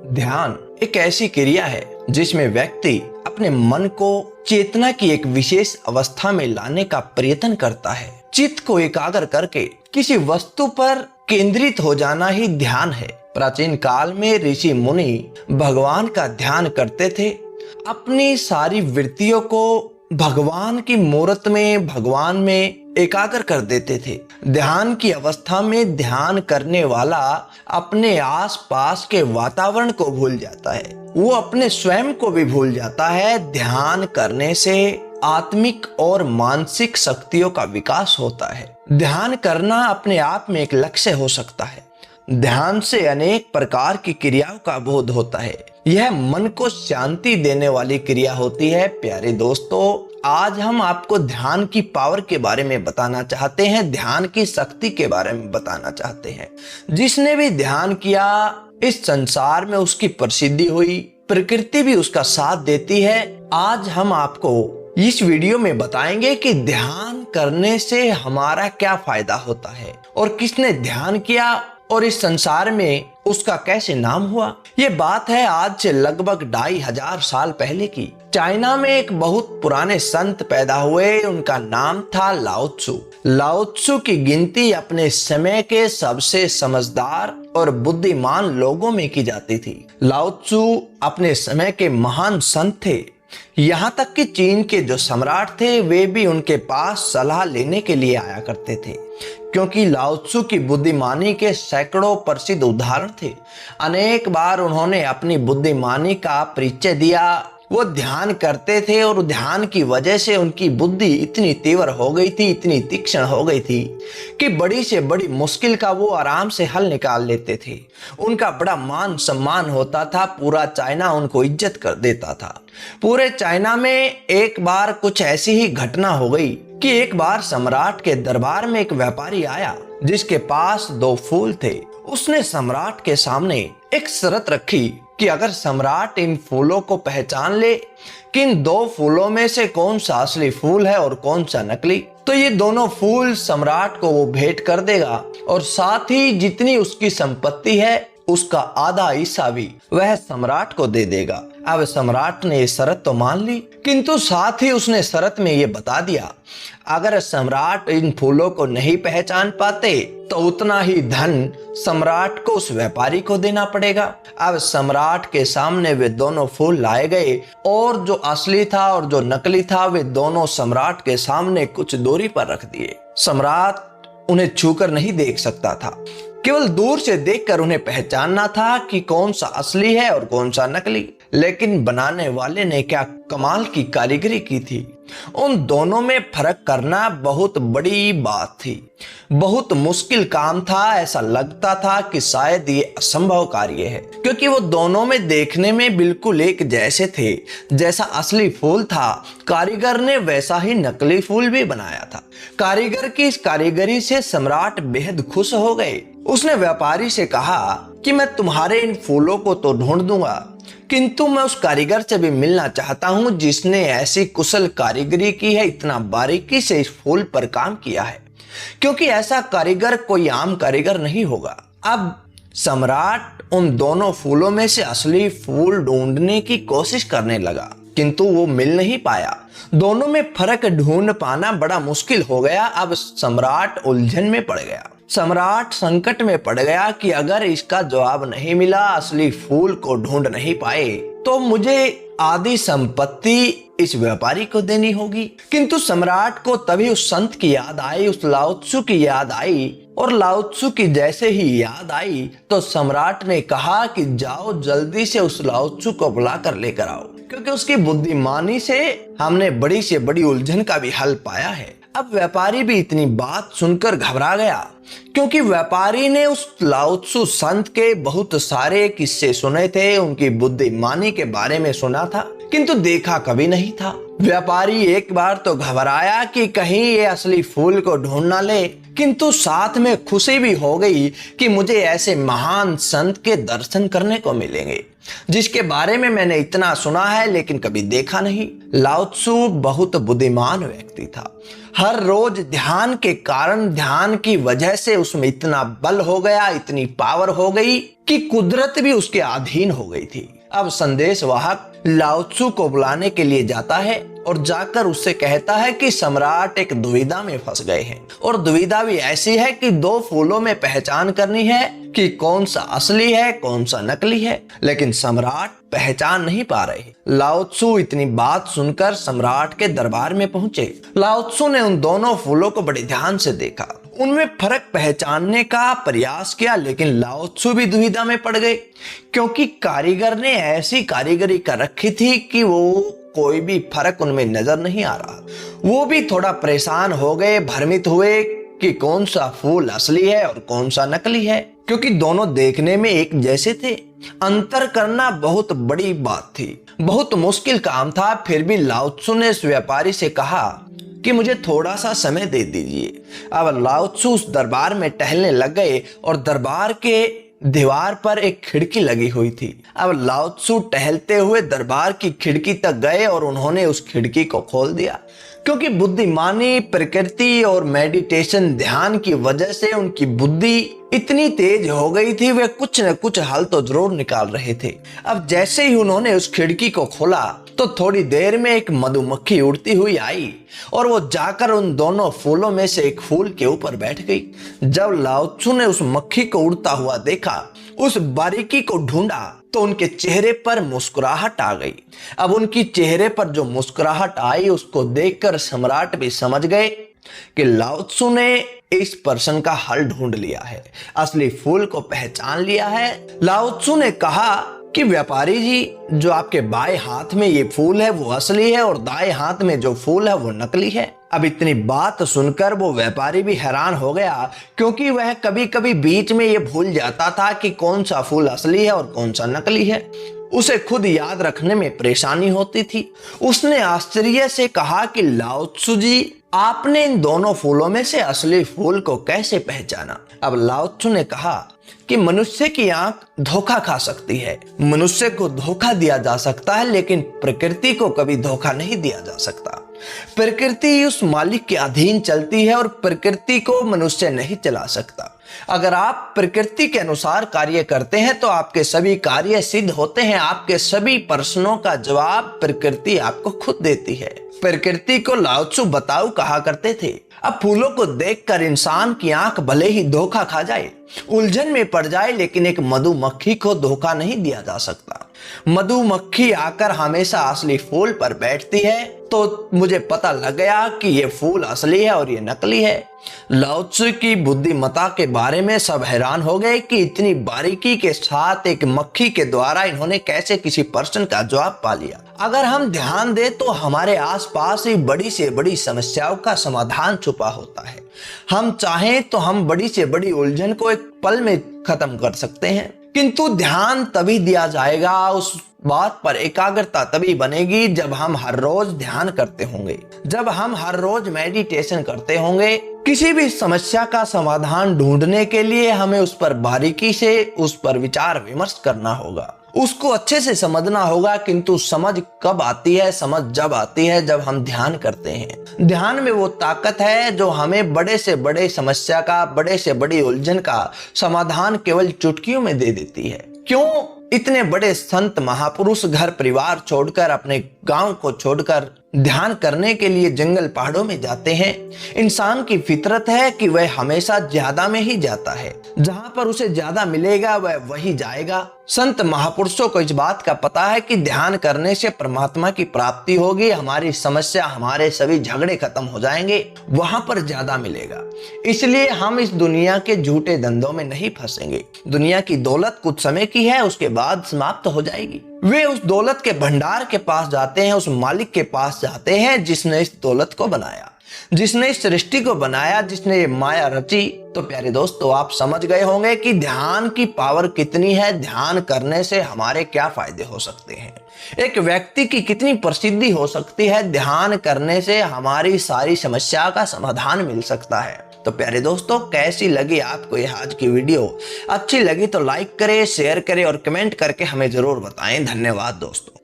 ध्यान एक ऐसी क्रिया है जिसमें व्यक्ति अपने मन को चेतना की एक विशेष अवस्था में लाने का प्रयत्न करता है। चित्त को एकाग्र करके किसी वस्तु पर केंद्रित हो जाना ही ध्यान है। प्राचीन काल में ऋषि मुनि भगवान का ध्यान करते थे। अपनी सारी वृत्तियों को भगवान की मूर्त में, भगवान में एकाग्र कर देते थे। ध्यान की अवस्था में ध्यान करने वाला अपने आसपास के वातावरण को भूल जाता है, वो अपने स्वयं को भी भूल जाता है। ध्यान करने से आत्मिक और मानसिक शक्तियों का विकास होता है। ध्यान करना अपने आप में एक लक्ष्य हो सकता है। ध्यान से अनेक प्रकार की क्रियाओं का बोध होता है। यह मन को शांति देने वाली क्रिया होती है। प्यारे दोस्तों, आज हम आपको ध्यान की पावर के बारे में बताना चाहते हैं, ध्यान की शक्ति के बारे में बताना चाहते हैं। जिसने भी ध्यान किया इस संसार में उसकी प्रसिद्धि हुई, प्रकृति भी उसका साथ देती है। आज हम आपको इस वीडियो में बताएंगे कि ध्यान करने से हमारा क्या फायदा होता है और किसने ध्यान किया और इस संसार में उसका कैसे नाम हुआ। ये बात है आज से लगभग 2500 साल पहले की। चाइना में एक बहुत पुराने संत पैदा हुए, उनका नाम था लाओ त्सु। लाओ त्सु की गिनती अपने समय के सबसे समझदार और बुद्धिमान लोगों में की जाती थी। लाओ त्सु अपने समय के महान संत थे। यहाँ तक कि चीन के जो सम्राट थे वे भी उनके पास सलाह लेने के लिए आया करते थे, क्योंकि लाओ त्सु की बुद्धिमानी के सैकड़ों प्रसिद्ध उदाहरण थे। अनेक बार उन्होंने अपनी बुद्धिमानी का परिचय दिया। वो ध्यान करते थे और ध्यान की वजह से उनकी बुद्धि इतनी तीव्र हो गई थी, इतनी तीक्ष्ण हो गई थी कि बड़ी से बड़ी मुश्किल का वो आराम से हल निकाल लेते थे। उनका बड़ा मान सम्मान होता था, पूरा चाइना उनको इज्जत कर देता था। पूरे चाइना में एक बार कुछ ऐसी ही घटना हो गई कि एक बार सम्राट के दरबार में एक व्यापारी आया जिसके पास 2 फूल थे। उसने सम्राट के सामने एक शर्त रखी कि अगर सम्राट इन फूलों को पहचान ले कि इन 2 फूलों में से कौन सा असली फूल है और कौन सा नकली, तो ये दोनों फूल सम्राट को वो भेंट कर देगा और साथ ही जितनी उसकी संपत्ति है उसका आधा हिस्सा भी वह सम्राट को दे देगा। अब सम्राट ने ये शर्त तो मान ली, किंतु साथ ही उसने शर्त में ये बता दिया अगर सम्राट इन फूलों को नहीं पहचान पाते तो उतना ही धन सम्राट को उस व्यापारी को देना पड़ेगा। अब सम्राट के सामने वे दोनों फूल लाए गए और जो असली था और जो नकली था वे दोनों सम्राट के सामने कुछ दूरी पर रख दिए। सम्राट उन्हें छूकर नहीं देख सकता था, केवल दूर से देखकर उन्हें पहचानना था कि कौन सा असली है और कौन सा नकली। लेकिन बनाने वाले ने क्या कमाल की कारीगरी की थी। उन दोनों में फर्क करना बहुत बड़ी बात थी, बहुत मुश्किल काम था। ऐसा लगता था कि शायद ये असंभव कार्य है, क्योंकि वो दोनों में देखने में बिल्कुल एक जैसे थे। जैसा असली फूल था कारीगर ने वैसा ही नकली फूल भी बनाया था। कारीगर की इस कारीगरी से सम्राट बेहद खुश हो गए। उसने व्यापारी से कहा कि मैं तुम्हारे इन फूलों को तो ढूंढ दूंगा, किंतु मैं उस कारीगर से भी मिलना चाहता हूं जिसने ऐसी कुशल कारीगरी की है, इतना बारीकी से इस फूल पर काम किया है, क्योंकि ऐसा कारीगर कोई आम कारीगर नहीं होगा। अब सम्राट उन दोनों फूलों में से असली फूल ढूंढने की कोशिश करने लगा, किंतु वो मिल नहीं पाया। दोनों में फर्क ढूंढ पाना बड़ा मुश्किल हो गया। अब सम्राट उलझन में पड़ गया। सम्राट संकट में पड़ गया कि अगर इसका जवाब नहीं मिला, असली फूल को ढूंढ नहीं पाए, तो मुझे आधी संपत्ति इस व्यापारी को देनी होगी। किंतु सम्राट को तभी उस संत की याद आई, उस लाओ त्सु की याद आई, और लाओ त्सु की जैसे ही याद आई तो सम्राट ने कहा कि जाओ जल्दी से उस लाओ त्सु को बुलाकर लेकर आओ, क्योंकि उसकी बुद्धिमानी से हमने बड़ी से बड़ी उलझन का भी हल पाया है। अब व्यापारी भी इतनी बात सुनकर घबरा गया, क्योंकि व्यापारी ने उस लाओ त्सु संत के बहुत सारे किस्से सुने थे, उनकी बुद्धिमानी के बारे में सुना था, किंतु देखा कभी नहीं था। व्यापारी एक बार तो घबराया कि कहीं ये असली फूल को ढूंढ ना ले, किंतु साथ में खुशी भी हो गई कि मुझे ऐसे महान संत के दर्शन करने को मिलेंगे जिसके बारे में मैंने इतना सुना है लेकिन कभी देखा नहीं। लाओ त्सु बहुत बुद्धिमान व्यक्ति था। हर रोज ध्यान के कारण, ध्यान की वजह से उसमें इतना बल हो गया, इतनी पावर हो गई कि कुदरत भी उसके अधीन हो गई थी। अब संदेश वाहक लाओ त्सु को बुलाने के लिए जाता है और जाकर उससे कहता है कि सम्राट एक दुविधा में फंस गए हैं, और दुविधा भी ऐसी है कि दो फूलों में पहचान करनी है कि कौन सा असली है कौन सा नकली है, लेकिन सम्राट पहचान नहीं पा रहे। लाओ त्सु इतनी बात सुनकर सम्राट के दरबार में पहुंचे। लाओ त्सु ने उन दोनों फूलों को बड़े ध्यान से देखा, उनमें फर्क पहचानने का प्रयास किया, लेकिन लाओ त्सु भी दुविधा में पड़ गए क्योंकि कारीगर ने ऐसी कारीगरी कर रखी थी कि वो कोई भी फर्क उनमें नजर नहीं आ रहा। वो भी थोड़ा परेशान हो गए, भ्रमित हुए कि कौन सा फूल असली है और कौन सा नकली है, क्योंकि दोनों देखने में एक जैसे थे। अंतर करना बहुत बड़ी बात थी, बहुत मुश्किल काम था। फिर भी लाओ त्सु ने उस व्यापारी से कहा कि मुझे थोड़ा सा समय दे दीजिए। अब लाओ त्सु उस दरबार में टहलने लग गए और दरबार के दीवार पर एक खिड़की लगी हुई थी। अब लाओ त्सु टहलते हुए दरबार की खिड़की तक गए और उन्होंने उस खिड़की को खोल दिया, क्योंकि बुद्धिमानी, प्रकृति और मेडिटेशन, ध्यान की वजह से उनकी बुद्धि इतनी तेज हो गई थी, वे कुछ न कुछ हल तो जरूर निकाल रहे थे। अब जैसे ही उन्होंने उस खिड़की को खोला तो थोड़ी देर में एक मधुमक्खी उड़ती हुई आई और वो जाकर उन दोनों फूलों में से एक फूल के ऊपर बैठ गई। जब लाओ त्सु ने उस मक्खी को उड़ता हुआ देखा, उस बारीकी को ढूंढा, तो उनके चेहरे पर मुस्कुराहट आ गई। अब उनकी चेहरे पर जो मुस्कुराहट आई उसको देखकर सम्राट भी समझ गए कि लाओ त्सु ने इस प्रश्न का हल ढूंढ लिया है, असली फूल को पहचान लिया है। लाओ त्सु ने कहा कि व्यापारी जी, जो आपके बाएं हाथ में ये फूल है वो असली है और दाएं हाथ में जो फूल है वो नकली है। अब इतनी बात सुनकर वो व्यापारी भी हैरान हो गया, क्योंकि वह कभी कभी बीच में ये भूल जाता था कि कौन सा फूल असली है और कौन सा नकली है। उसे खुद याद रखने में परेशानी होती थी। उसने आश्चर्य से कहा कि लाओ त्सु जी, आपने इन दोनों फूलों में से असली फूल को कैसे पहचाना? अब लाओ त्सु ने कहा कि मनुष्य की आंख धोखा खा सकती है, मनुष्य को धोखा दिया जा सकता है, लेकिन प्रकृति को कभी धोखा नहीं दिया जा सकता। प्रकृति उस मालिक के अधीन चलती है और प्रकृति को मनुष्य नहीं चला सकता। अगर आप प्रकृति के अनुसार कार्य करते हैं तो आपके सभी कार्य सिद्ध होते हैं। आपके सभी प्रश्नों का जवाब प्रकृति आपको खुद देती है। प्रकृति को लाओ त्सु बताऊ कहा करते थे। अब फूलों को देखकर इंसान की आंख भले ही धोखा खा जाए, उलझन में पड़ जाए, लेकिन एक मधुमक्खी को धोखा नहीं दिया जा सकता। मधुमक्खी आकर हमेशा असली फूल पर बैठती है, तो मुझे पता लग गया कि ये फूल असली है और ये नकली है। लाओ त्सु की बुद्धिमत्ता के बारे में सब हैरान हो गए कि इतनी बारीकी के साथ एक मक्खी के द्वारा इन्होंने कैसे किसी प्रश्न का जवाब पा लिया। अगर हम ध्यान दें तो हमारे आसपास ही बड़ी से बड़ी समस्याओं का समाधान छुपा होता है। हम चाहें तो हम बड़ी से बड़ी उलझन को एक पल में खत्म कर सकते हैं, किंतु ध्यान तभी दिया जाएगा, उस बात पर एकाग्रता तभी बनेगी जब हम हर रोज ध्यान करते होंगे, जब हम हर रोज मेडिटेशन करते होंगे। किसी भी समस्या का समाधान ढूंढने के लिए हमें उस पर बारीकी से उस पर विचार विमर्श करना होगा, उसको अच्छे से समझना होगा। किंतु समझ कब आती है? समझ जब आती है जब हम ध्यान करते हैं। ध्यान में वो ताकत है जो हमें बड़े से बड़े समस्या का, बड़े से बड़ी उलझन का समाधान केवल चुटकियों में दे देती है। क्यों इतने बड़े संत महापुरुष घर परिवार छोड़कर, अपने गांव को छोड़कर ध्यान करने के लिए जंगल पहाड़ों में जाते हैं? इंसान की फितरत है कि वह हमेशा ज्यादा में ही जाता है, जहां पर उसे ज्यादा मिलेगा वह वही जाएगा। संत महापुरुषों को इस बात का पता है कि ध्यान करने से परमात्मा की प्राप्ति होगी, हमारी समस्या, हमारे सभी झगड़े खत्म हो जाएंगे, वहां पर ज्यादा मिलेगा। इसलिए हम इस दुनिया के झूठे धंधों में नहीं फंसेंगे। दुनिया की दौलत कुछ समय की है, उसके बाद समाप्त हो जाएगी। वे उस दौलत के भंडार के पास जाते हैं, उस मालिक के पास जाते हैं जिसने इस दौलत को बनाया। जिसने इस सृष्टि को बनाया, जिसने ये माया रची। तो प्यारे दोस्तों, आप समझ गए होंगे कि ध्यान की पावर कितनी है, ध्यान करने से हमारे क्या फायदे हो सकते हैं, एक व्यक्ति की कितनी प्रसिद्धि हो सकती है, ध्यान करने से हमारी सारी समस्या का समाधान मिल सकता है। तो प्यारे दोस्तों, कैसी लगी आपको यह आज की वीडियो? अच्छी लगी तो लाइक करें, शेयर करें और कमेंट करके हमें जरूर बताएं। धन्यवाद दोस्तों।